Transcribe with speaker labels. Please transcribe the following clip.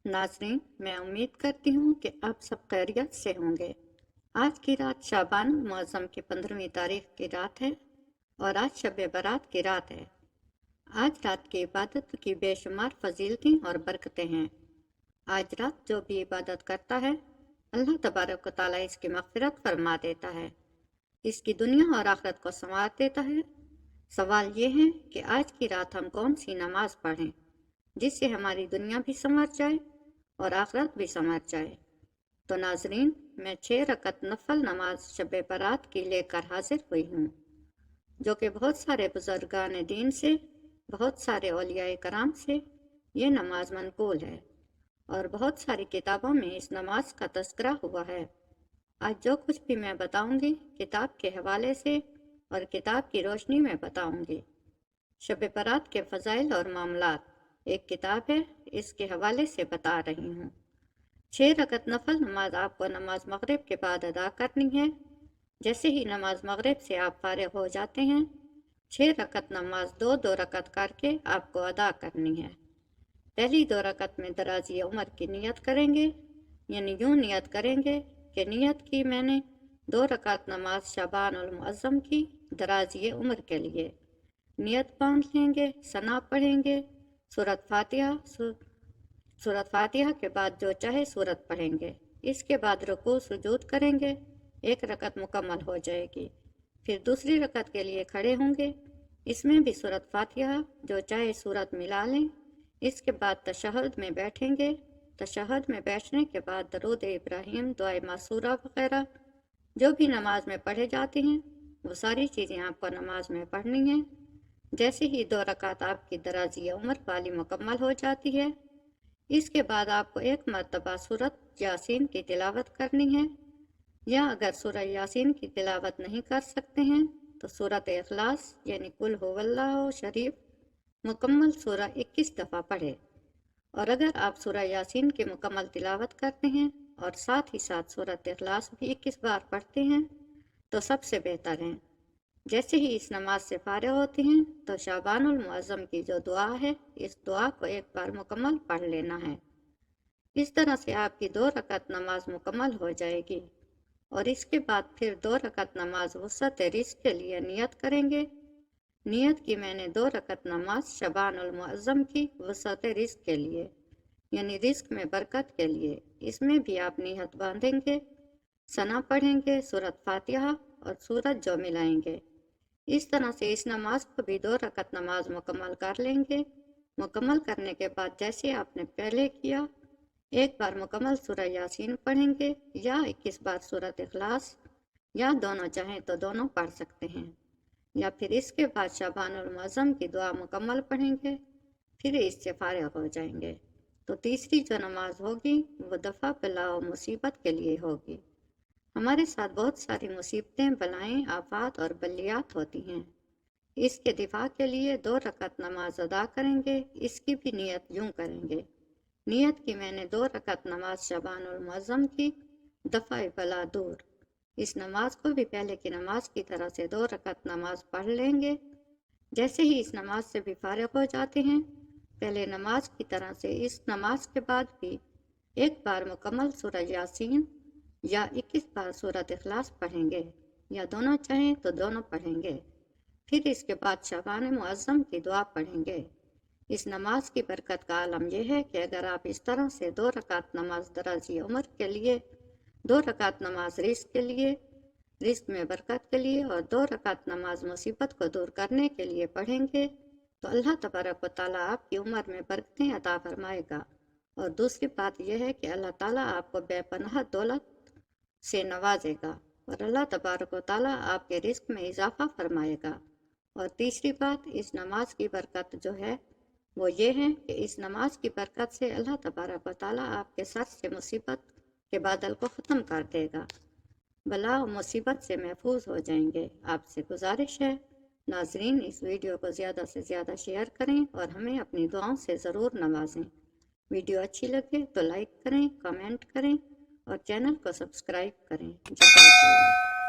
Speaker 1: नाज़रीन, मैं उम्मीद करती हूँ कि आप सब खैरियत से होंगे। आज की रात शाबान मुअज़्ज़म की 15वीं तारीख की रात है और आज शब बारात की रात है। आज रात की इबादत की बेशुमार फजीलतें और बरकतें हैं। आज रात जो भी इबादत करता है, अल्लाह तबारक व तआला इसकी मग़फ़िरत फरमा देता है, इसकी दुनिया और आखिरत को संवार देता है। सवाल ये है कि आज की रात हम कौन सी नमाज पढ़ें जिससे हमारी दुनिया भी संवर जाए और आखिरत भी संवर जाए। तो नाजरीन, मैं 6 रकत नफल नमाज शब बारात की लेकर हाजिर हुई हूँ, जो कि बहुत सारे बुजुर्गान दीन से, बहुत सारे औलियाए कराम से ये नमाज मनकूल है और बहुत सारी किताबों में इस नमाज का तज़किरा हुआ है। आज जो कुछ भी मैं बताऊंगी किताब के हवाले से और किताब की रोशनी में बताऊंगी। शब बारात के फ़ज़ाइल और मामलात एक किताब है, इसके हवाले से बता रही हूँ। 6 रकत नफल नमाज आपको नमाज मगरिब के बाद अदा करनी है। जैसे ही नमाज मगरिब से आप फारिग हो जाते हैं, 6 रकत नमाज दो दो रकत करके आपको अदा करनी है। पहली 2 रकत में दराजी उम्र की नियत करेंगे, यानी यूँ नियत करेंगे कि नियत की मैंने 2 रकत नमाज शाबानुल मुअज़्ज़म की दराजी उम्र के लिए। नियत बांध लेंगे, सना पढ़ेंगे, सूरत फातिहा सूरत फातिहा के बाद जो चाहे सूरत पढ़ेंगे। इसके बाद रुकू सुजूद करेंगे, 1 रकत मुकम्मल हो जाएगी। फिर दूसरी रकत के लिए खड़े होंगे, इसमें भी सूरत फातिहा जो चाहे सूरत मिला लें। इसके बाद तशहद में बैठेंगे। तशहद में बैठने के बाद दरूद इब्राहिम, दुआए मासूरा वगैरह जो भी नमाज में पढ़े जाते हैं, वो सारी चीज़ें आपको नमाज में पढ़नी हैं। जैसे ही 2 रकात आपकी दराजी उम्र वाली मुकम्मल हो जाती है, इसके बाद आपको 1 मरतबा सूरत यासीन की तिलावत करनी है, या अगर सूरह यासीन की तिलावत नहीं कर सकते हैं तो सूरत इखलास यानी कुल हुवल्लाहु शरीफ मुकम्मल सूरह 21 दफ़ा पढ़े। और अगर आप सूरह यासीन की मुकम्मल तिलावत करते हैं और साथ ही साथ सूरत इखलास भी 21 बार पढ़ते हैं तो सबसे बेहतर है। जैसे ही इस नमाज से फारिग होते हैं तो शाबानुल मुअज़्ज़म की जो दुआ है, इस दुआ को 1 बार मुकम्मल पढ़ लेना है। इस तरह से आपकी 2 रकत नमाज मुकम्मल हो जाएगी और इसके बाद फिर 2 रकत नमाज वुसअत रिज़्क़ के लिए नियत करेंगे। नियत की मैंने 2 रकत नमाज शाबानुल मुअज़्ज़म की वुसअत रिज़्क़ के लिए, यानी रिज़्क़ में बरकत के लिए। इसमें भी आप नियत बांधेंगे, सना पढ़ेंगे, सूरत फातिहा और सूरत जो मिलाएंगे। इस तरह से इस नमाज को भी 2 रकत नमाज मुकम्मल कर लेंगे। मुकम्मल करने के बाद जैसे आपने पहले किया, 1 बार मुकम्मल सूरह यासीन पढ़ेंगे या 21 बार सूरत इखलास, या दोनों चाहें तो दोनों पढ़ सकते हैं। या फिर इसके बाद शाबानुल मुअज़्ज़म की दुआ मुकम्मल पढ़ेंगे, फिर इससे फारिग हो जाएंगे। तो तीसरी जो नमाज होगी वो दफ़ा बला और मुसीबत के लिए होगी। हमारे साथ बहुत सारी मुसीबतें, बलाएं, आफात और बलियात होती हैं। इसके दिफा के लिए 2 रकत नमाज अदा करेंगे। इसकी भी नियत यूँ करेंगे, नियत की मैंने 2 रकत नमाज शाबानुल मुअज़्ज़म की दफ़ा बला दूर। इस नमाज को भी पहले की नमाज की तरह से 2 रकत नमाज पढ़ लेंगे। जैसे ही इस नमाज से भी फारिग हो जाते हैं, पहले नमाज की तरह से इस नमाज के बाद भी 1 बार मुकम्मल सूरह यासीन या 21 बार सूरत इखलास पढ़ेंगे, या दोनों चाहें तो दोनों पढ़ेंगे। फिर इसके बाद शाबान मुअज़्ज़म की दुआ पढ़ेंगे। इस नमाज की बरकत का आलम यह है कि अगर आप इस तरह से 2 रकात नमाज दराजी उम्र के लिए, 2 रकात नमाज रिज़्क़ के लिए, रिज़्क़ में बरकत के लिए और 2 रकात नमाज मुसीबत को दूर करने के लिए पढ़ेंगे, तो अल्लाह तबारक व तआला आपकी उम्र में बरकतें अता फरमाएगा। और दूसरी बात यह है कि अल्लाह ताला आपको बेपनाह दौलत से नवाजेगा और अल्लाह तबारक व तआला आपके रिज़्क़ में इजाफ़ा फरमाएगा। और तीसरी बात, इस नमाज की बरकत जो है वो ये है कि इस नमाज की बरकत से अल्लाह तबारक व तआला आपके सर से मुसीबत के बादल को ख़त्म कर देगा, बला और मुसीबत से महफूज हो जाएंगे। आपसे गुजारिश है नाजरीन, इस वीडियो को ज़्यादा से ज़्यादा शेयर करें और हमें अपनी दुआओं से ज़रूर नवाजें। वीडियो अच्छी लगे तो लाइक करें, कमेंट करें और चैनल को सब्सक्राइब करें। जज़ाकल्लाह।